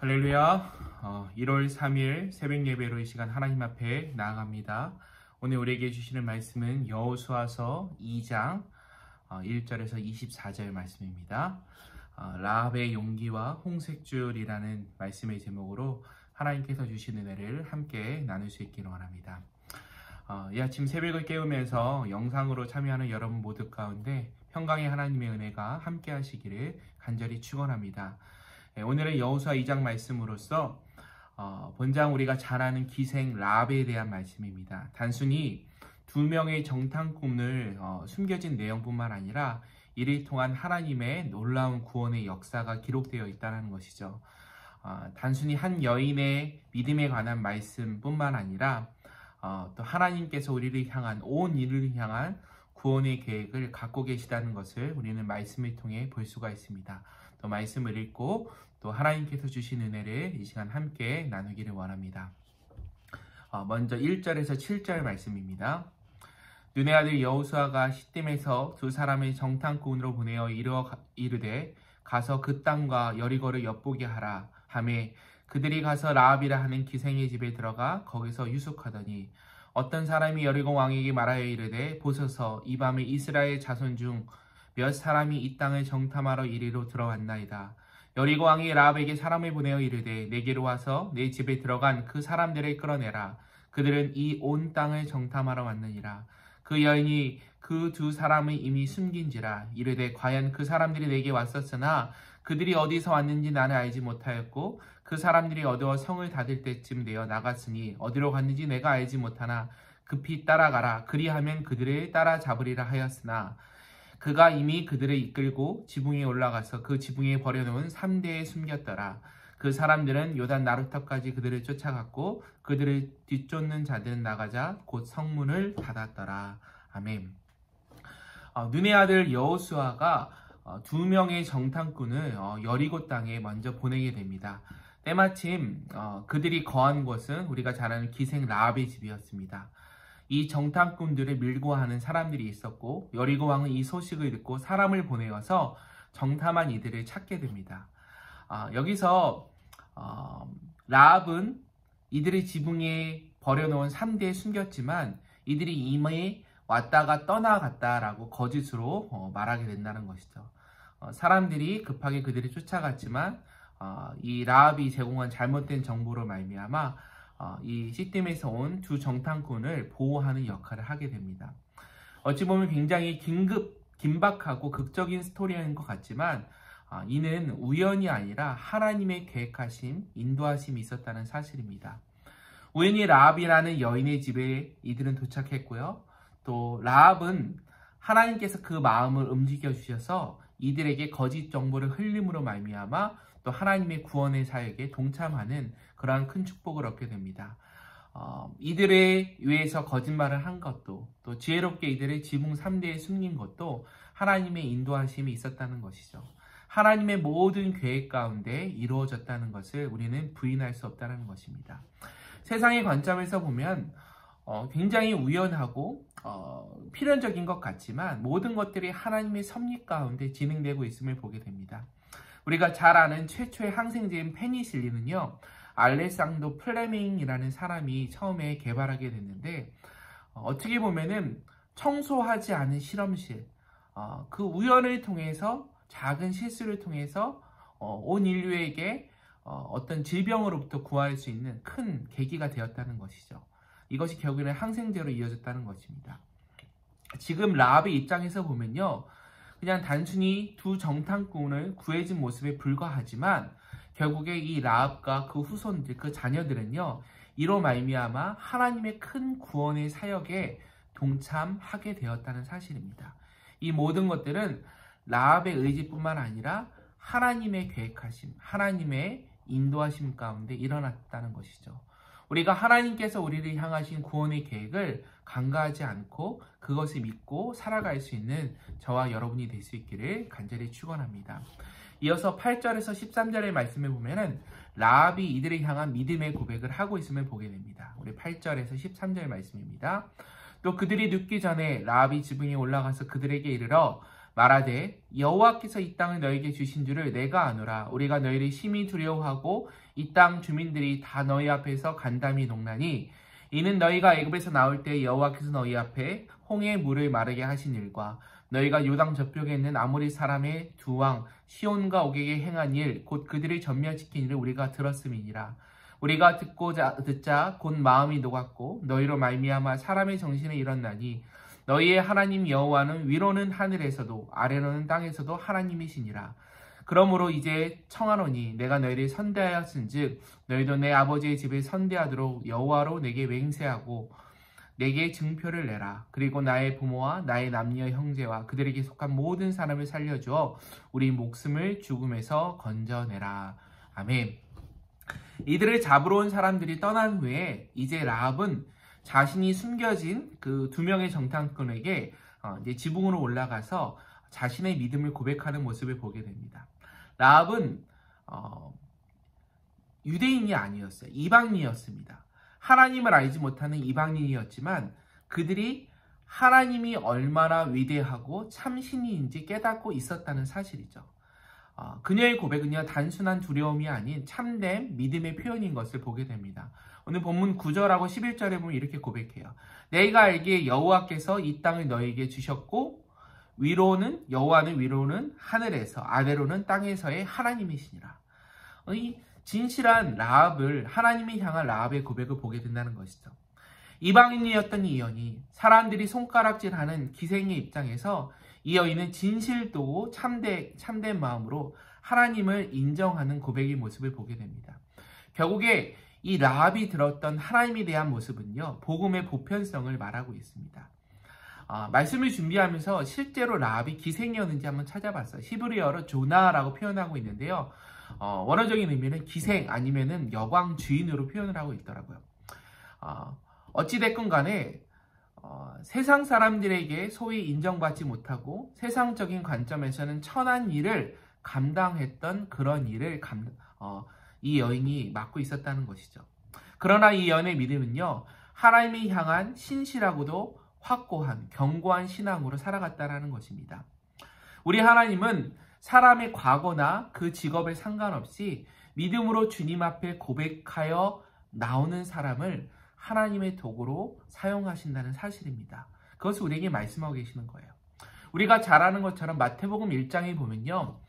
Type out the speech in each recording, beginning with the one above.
할렐루야. 1월 3일 새벽 예배로 이 시간 하나님 앞에 나아갑니다. 오늘 우리에게 주시는 말씀은 여호수아서 2장 1절에서 24절 말씀입니다. 라합의 용기와 홍색줄이라는 말씀의 제목으로 하나님께서 주신 은혜를 함께 나눌 수 있기를 원합니다. 이 아침 새벽을 깨우면서 영상으로 참여하는 여러분 모두 가운데 평강의 하나님의 은혜가 함께 하시기를 간절히 축원합니다. 오늘은 여호수아 2장 말씀으로서 본장 우리가 잘 아는 기생 라합에 대한 말씀입니다. 단순히 두 명의 정탐꾼을 숨겨진 내용뿐만 아니라 이를 통한 하나님의 놀라운 구원의 역사가 기록되어 있다는 것이죠. 단순히 한 여인의 믿음에 관한 말씀뿐만 아니라 또 하나님께서 우리를 향한 온 인류를 향한 구원의 계획을 갖고 계시다는 것을 우리는 말씀을 통해 볼 수가 있습니다. 또 말씀을 읽고 또 하나님께서 주신 은혜를 이 시간 함께 나누기를 원합니다. 먼저 1절에서 7절 말씀입니다. 눈의 아들 여호수아가 시딤에서 두 사람의 정탐꾼으로 보내어 이르되 가서 그 땅과 여리고를 엿보게 하라 하매 그들이 가서 라합이라 하는 기생의 집에 들어가 거기서 유숙하더니 어떤 사람이 여리고 왕에게 말하여 이르되 보소서 이 밤에 이스라엘 자손 중 몇 사람이 이 땅을 정탐하러 이리로 들어왔나이다. 여리고 왕이 라합에게 사람을 보내어 이르되 내게로 와서 내 집에 들어간 그 사람들을 끌어내라. 그들은 이 온 땅을 정탐하러 왔느니라. 그 여인이 그 두 사람을 이미 숨긴지라. 이르되 과연 그 사람들이 내게 왔었으나 그들이 어디서 왔는지 나는 알지 못하였고 그 사람들이 어두워 성을 닫을 때쯤 되어 나갔으니 어디로 갔는지 내가 알지 못하나 급히 따라가라. 그리하면 그들을 따라잡으리라 하였으나 그가 이미 그들을 이끌고 지붕에 올라가서 그 지붕에 버려놓은 3대에 숨겼더라. 그 사람들은 요단 나루터까지 그들을 쫓아갔고 그들을 뒤쫓는 자들은 나가자 곧 성문을 닫았더라. 아멘. 눈의 아들 여호수아가 두 명의 정탐꾼을 여리고 땅에 먼저 보내게 됩니다. 때마침 그들이 거한 곳은 우리가 잘 아는 기생 라합의 집이었습니다. 이 정탐꾼들을 밀고 하는 사람들이 있었고 여리고 왕은 이 소식을 듣고 사람을 보내어서 정탐한 이들을 찾게 됩니다. 여기서 라합은 이들의 지붕에 버려놓은 3대에 숨겼지만 이들이 이미 왔다가 떠나갔다라고 거짓으로 말하게 된다는 것이죠. 사람들이 급하게 그들을 쫓아갔지만 이 라합이 제공한 잘못된 정보로 말미암아 이 시딤에서 온 두 정탐꾼을 보호하는 역할을 하게 됩니다. 어찌 보면 굉장히 긴박하고 극적인 스토리인 것 같지만 이는 우연이 아니라 하나님의 계획하심, 인도하심이 있었다는 사실입니다. 우연히 라합이라는 여인의 집에 이들은 도착했고요. 또 라합은 하나님께서 그 마음을 움직여 주셔서 이들에게 거짓 정보를 흘림으로 말미암아 또 하나님의 구원의 사역에 동참하는 그러한 큰 축복을 얻게 됩니다. 이들에 의해서 거짓말을 한 것도 또 지혜롭게 이들의 지붕 3대에 숨긴 것도 하나님의 인도하심이 있었다는 것이죠. 하나님의 모든 계획 가운데 이루어졌다는 것을 우리는 부인할 수 없다는 것입니다. 세상의 관점에서 보면 굉장히 우연하고 필연적인 것 같지만 모든 것들이 하나님의 섭리 가운데 진행되고 있음을 보게 됩니다. 우리가 잘 아는 최초의 항생제인 페니실린은요, 알레상도 플레밍이라는 사람이 처음에 개발하게 됐는데 어떻게 보면은 청소하지 않은 실험실, 그 우연을 통해서 작은 실수를 통해서 온 인류에게 어떤 질병으로부터 구할 수 있는 큰 계기가 되었다는 것이죠. 이것이 결국에는 항생제로 이어졌다는 것입니다. 지금 라합의 입장에서 보면요, 그냥 단순히 두 정탐꾼을 구해준 모습에 불과하지만 결국에 이 라합과 그 후손들, 그 자녀들은요, 이로 말미암아 하나님의 큰 구원의 사역에 동참하게 되었다는 사실입니다. 이 모든 것들은 라합의 의지뿐만 아니라 하나님의 계획하심, 하나님의 인도하심 가운데 일어났다는 것이죠. 우리가 하나님께서 우리를 향하신 구원의 계획을 간과하지 않고 그것을 믿고 살아갈 수 있는 저와 여러분이 될 수 있기를 간절히 축원합니다. 이어서 8절에서 13절의 말씀을 보면은 라합이 이들을 향한 믿음의 고백을 하고 있음을 보게 됩니다. 우리 8절에서 13절 말씀입니다. 또 그들이 눕기 전에 라합이 지붕에 올라가서 그들에게 이르러 말하되 여호와께서 이 땅을 너에게 주신 줄을 내가 아노라. 우리가 너희를 심히 두려워하고 이 땅 주민들이 다 너희 앞에서 간담이 녹나니 이는 너희가 애굽에서 나올 때 여호와께서 너희 앞에 홍해의 물을 마르게 하신 일과 너희가 요당 저쪽에 있는 아모리 사람의 두 왕 시온과 옥에게 행한 일 곧 그들을 전멸시킨 일을 우리가 들었음이니라. 우리가 듣자 곧 마음이 녹았고 너희로 말미암아 사람의 정신에 일어나니 너희의 하나님 여호와는 위로는 하늘에서도 아래로는 땅에서도 하나님이시니라. 그러므로 이제 청하노니 내가 너희를 선대하였은즉 너희도 내 아버지의 집을 선대하도록 여호와로 내게 맹세하고 내게 증표를 내라. 그리고 나의 부모와 나의 남녀 형제와 그들에게 속한 모든 사람을 살려주어 우리 목숨을 죽음에서 건져내라. 아멘. 이들을 잡으러 온 사람들이 떠난 후에 이제 라합은 자신이 숨겨진 그 두 명의 정탐꾼에게 이제 지붕으로 올라가서 자신의 믿음을 고백하는 모습을 보게 됩니다. 라합은 유대인이 아니었어요. 이방인이었습니다. 하나님을 알지 못하는 이방인이었지만 그들이 하나님이 얼마나 위대하고 참신인지 깨닫고 있었다는 사실이죠. 그녀의 고백은요, 단순한 두려움이 아닌 참된 믿음의 표현인 것을 보게 됩니다. 오늘 본문 9절하고 11절에 보면 이렇게 고백해요. 내가 알기에 여호와께서 이 땅을 너에게 주셨고 여호와는 위로는 하늘에서 아래로는 땅에서의 하나님이시니라. 이 진실한 라합을 하나님이 향한 라합의 고백을 보게 된다는 것이죠. 이방인이었던 이 여인이 사람들이 손가락질하는 기생의 입장에서 이 여인은 진실도 참된 마음으로 하나님을 인정하는 고백의 모습을 보게 됩니다. 결국에 이 라합이 들었던 하나님에 대한 모습은요, 복음의 보편성을 말하고 있습니다. 말씀을 준비하면서 실제로 라합이 기생이었는지 한번 찾아봤어요. 히브리어로 조나라고 표현하고 있는데요. 원어적인 의미는 기생 아니면은 여광 주인으로 표현을 하고 있더라고요. 어찌됐건 간에 세상 사람들에게 소위 인정받지 못하고 세상적인 관점에서는 천한 일을 감당했던 그런 일을 이 여인이 맡고 있었다는 것이죠. 그러나 이 여인의 믿음은요, 하나님이 향한 신실하고도 확고한 견고한 신앙으로 살아갔다는 것입니다. 우리 하나님은 사람의 과거나 그 직업에 상관없이 믿음으로 주님 앞에 고백하여 나오는 사람을 하나님의 도구로 사용하신다는 사실입니다. 그것을 우리에게 말씀하고 계시는 거예요. 우리가 잘 아는 것처럼 마태복음 1장에 보면요,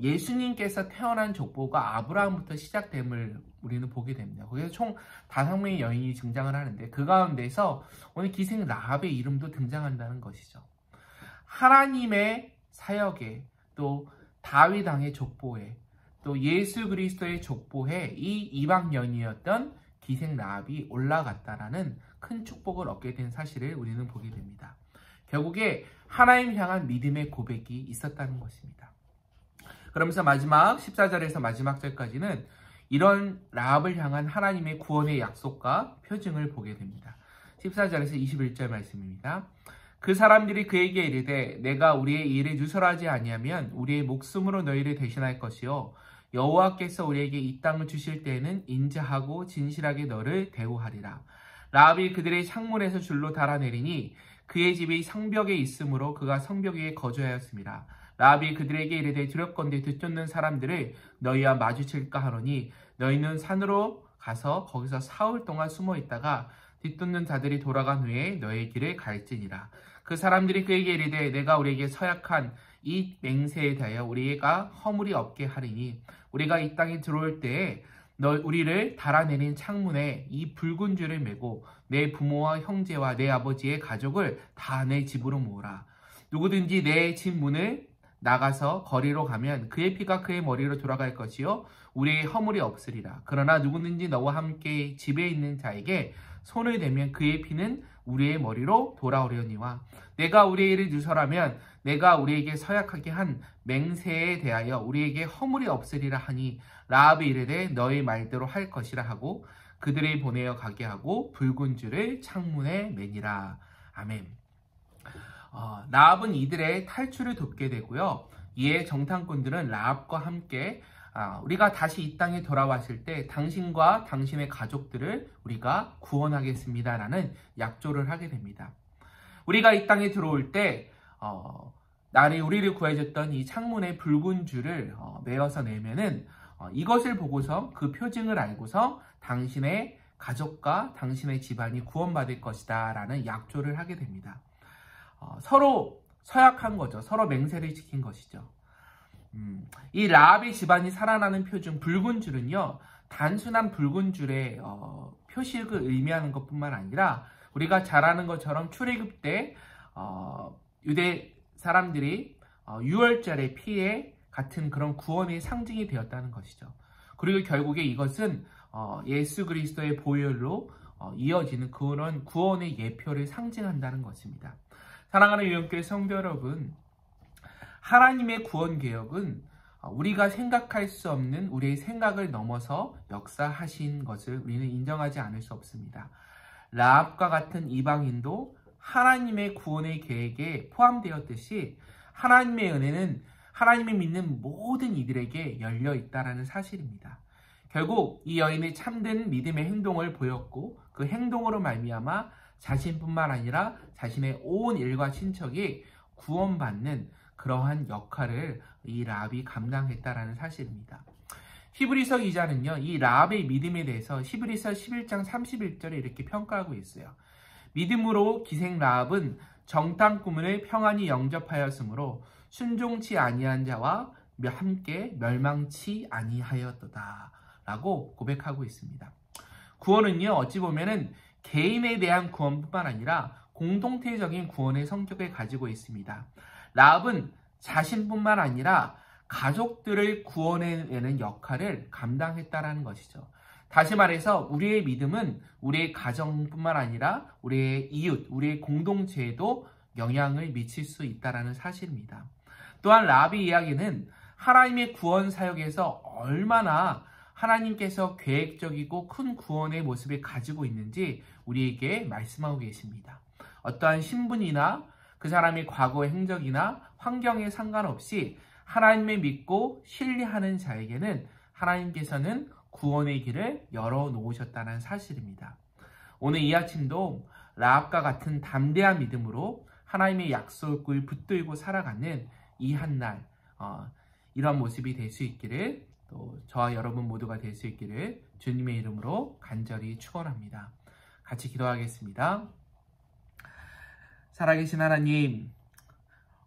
예수님께서 태어난 족보가 아브라함부터 시작됨을 우리는 보게 됩니다. 거기서 총 5명의 여인이 등장을 하는데 그 가운데서 오늘 기생 라합의 이름도 등장한다는 것이죠. 하나님의 사역에 또 다윗 왕의 족보에 또 예수 그리스도의 족보에 이 이방 여인이었던 기생 라합이 올라갔다라는 큰 축복을 얻게 된 사실을 우리는 보게 됩니다. 결국에 하나님 향한 믿음의 고백이 있었다는 것입니다. 그러면서 마지막 14절에서 마지막 절까지는 이런 라합을 향한 하나님의 구원의 약속과 표징을 보게 됩니다. 14절에서 21절 말씀입니다. 그 사람들이 그에게 이르되 내가 우리의 일을 누설하지 아니하면 우리의 목숨으로 너희를 대신할 것이요 여호와께서 우리에게 이 땅을 주실 때에는 인자하고 진실하게 너를 대우하리라. 라합이 그들의 창문에서 줄로 달아내리니 그의 집이 성벽에 있으므로 그가 성벽 위에 거주하였습니다. 라합이 그들에게 이르되 두렵건대 듣쫓는 사람들을 너희와 마주칠까 하노니 너희는 산으로 가서 거기서 사흘 동안 숨어 있다가 뒤쫓는 자들이 돌아간 후에 너의 길을 갈지니라. 그 사람들이 그에게 이르되 내가 우리에게 서약한 이 맹세에 대하여 우리가 허물이 없게 하리니 우리가 이 땅에 들어올 때에 우리를 달아내린 창문에 이 붉은 줄을 메고 내 부모와 형제와 내 아버지의 가족을 다 내 집으로 모으라. 누구든지 내 집 문을 나가서 거리로 가면 그의 피가 그의 머리로 돌아갈 것이요 우리의 허물이 없으리라. 그러나 누구든지 너와 함께 집에 있는 자에게 손을 대면 그의 피는 우리의 머리로 돌아오려니와 내가 우리의 일을 누설하면 내가 우리에게 서약하게 한 맹세에 대하여 우리에게 허물이 없으리라 하니 라합이 이르되 너의 말대로 할 것이라 하고 그들을 보내어 가게 하고 붉은 줄을 창문에 매니라. 아멘. 라합은 이들의 탈출을 돕게 되고요. 이에 정탐꾼들은 라합과 함께 우리가 다시 이 땅에 돌아왔을 때 당신과 당신의 가족들을 우리가 구원하겠습니다라는 약조를 하게 됩니다. 우리가 이 땅에 들어올 때 날에 우리를 구해줬던 이 창문의 붉은 줄을 메어서 내면은 이것을 보고서 그 표징을 알고서 당신의 가족과 당신의 집안이 구원받을 것이다 라는 약조를 하게 됩니다. 서로 서약한 거죠. 서로 맹세를 지킨 것이죠. 이 라합의 집안이 살아나는 표징 붉은 줄은요, 단순한 붉은 줄의 표식을 의미하는 것뿐만 아니라 우리가 잘 아는 것처럼 출애굽 때 유대 사람들이 유월절의 피해 같은 그런 구원의 상징이 되었다는 것이죠. 그리고 결국에 이것은 예수 그리스도의 보혈로 이어지는 그런 구원의 예표를 상징한다는 것입니다. 사랑하는 유영교회 성도 여러분, 하나님의 구원 개혁은 우리가 생각할 수 없는 우리의 생각을 넘어서 역사하신 것을 우리는 인정하지 않을 수 없습니다. 라합과 같은 이방인도 하나님의 구원의 계획에 포함되었듯이 하나님의 은혜는 하나님을 믿는 모든 이들에게 열려 있다는 사실입니다. 결국 이 여인의 참된 믿음의 행동을 보였고 그 행동으로 말미암아 자신뿐만 아니라 자신의 온 일과 친척이 구원받는 그러한 역할을 이 라합이 감당했다라는 사실입니다. 히브리서 기자는요, 이 라합의 믿음에 대해서 히브리서 11장 31절에 이렇게 평가하고 있어요. 믿음으로 기생 라합은 정탐 꾸문을 평안히 영접하였으므로 순종치 아니한 자와 함께 멸망치 아니하였도다 라고 고백하고 있습니다. 구원은요, 어찌 보면은 개인에 대한 구원뿐만 아니라 공동체적인 구원의 성격을 가지고 있습니다. 라합은 자신뿐만 아니라 가족들을 구원해내는 역할을 감당했다라는 것이죠. 다시 말해서 우리의 믿음은 우리의 가정뿐만 아니라 우리의 이웃, 우리의 공동체에도 영향을 미칠 수 있다는 사실입니다. 또한 라합의 이야기는 하나님의 구원 사역에서 얼마나 하나님께서 계획적이고 큰 구원의 모습을 가지고 있는지 우리에게 말씀하고 계십니다. 어떠한 신분이나 그 사람의 과거의 행적이나 환경에 상관없이 하나님을 믿고 신뢰하는 자에게는 하나님께서는 구원의 길을 열어놓으셨다는 사실입니다. 오늘 이 아침도 라합과 같은 담대한 믿음으로 하나님의 약속을 붙들고 살아가는 이 한날 이런 모습이 될 수 있기를, 또 저와 여러분 모두가 될 수 있기를 주님의 이름으로 간절히 축원합니다. 같이 기도하겠습니다. 살아계신 하나님,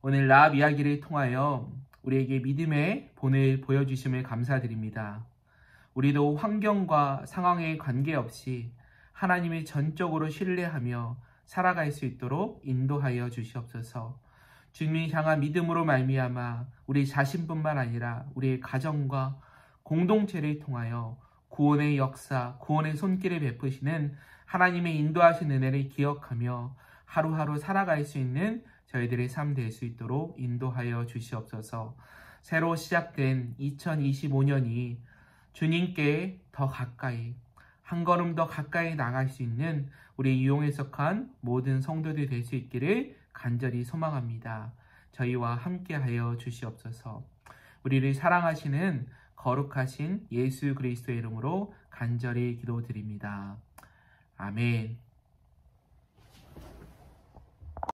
오늘 라합 이야기를 통하여 우리에게 믿음의 본을 보여주심을 감사드립니다. 우리도 환경과 상황에 관계없이 하나님을 전적으로 신뢰하며 살아갈 수 있도록 인도하여 주시옵소서. 주님을 향한 믿음으로 말미암아 우리 자신뿐만 아니라 우리의 가정과 공동체를 통하여 구원의 역사, 구원의 손길을 베푸시는 하나님의 인도하신 은혜를 기억하며 하루하루 살아갈 수 있는 저희들의 삶 될 수 있도록 인도하여 주시옵소서. 새로 시작된 2025년이 주님께 더 가까이, 한 걸음 더 가까이 나갈 수 있는 우리 유용에 속한 모든 성도들이 될 수 있기를 간절히 소망합니다. 저희와 함께하여 주시옵소서. 우리를 사랑하시는 거룩하신 예수 그리스도의 이름으로 간절히 기도드립니다. 아멘.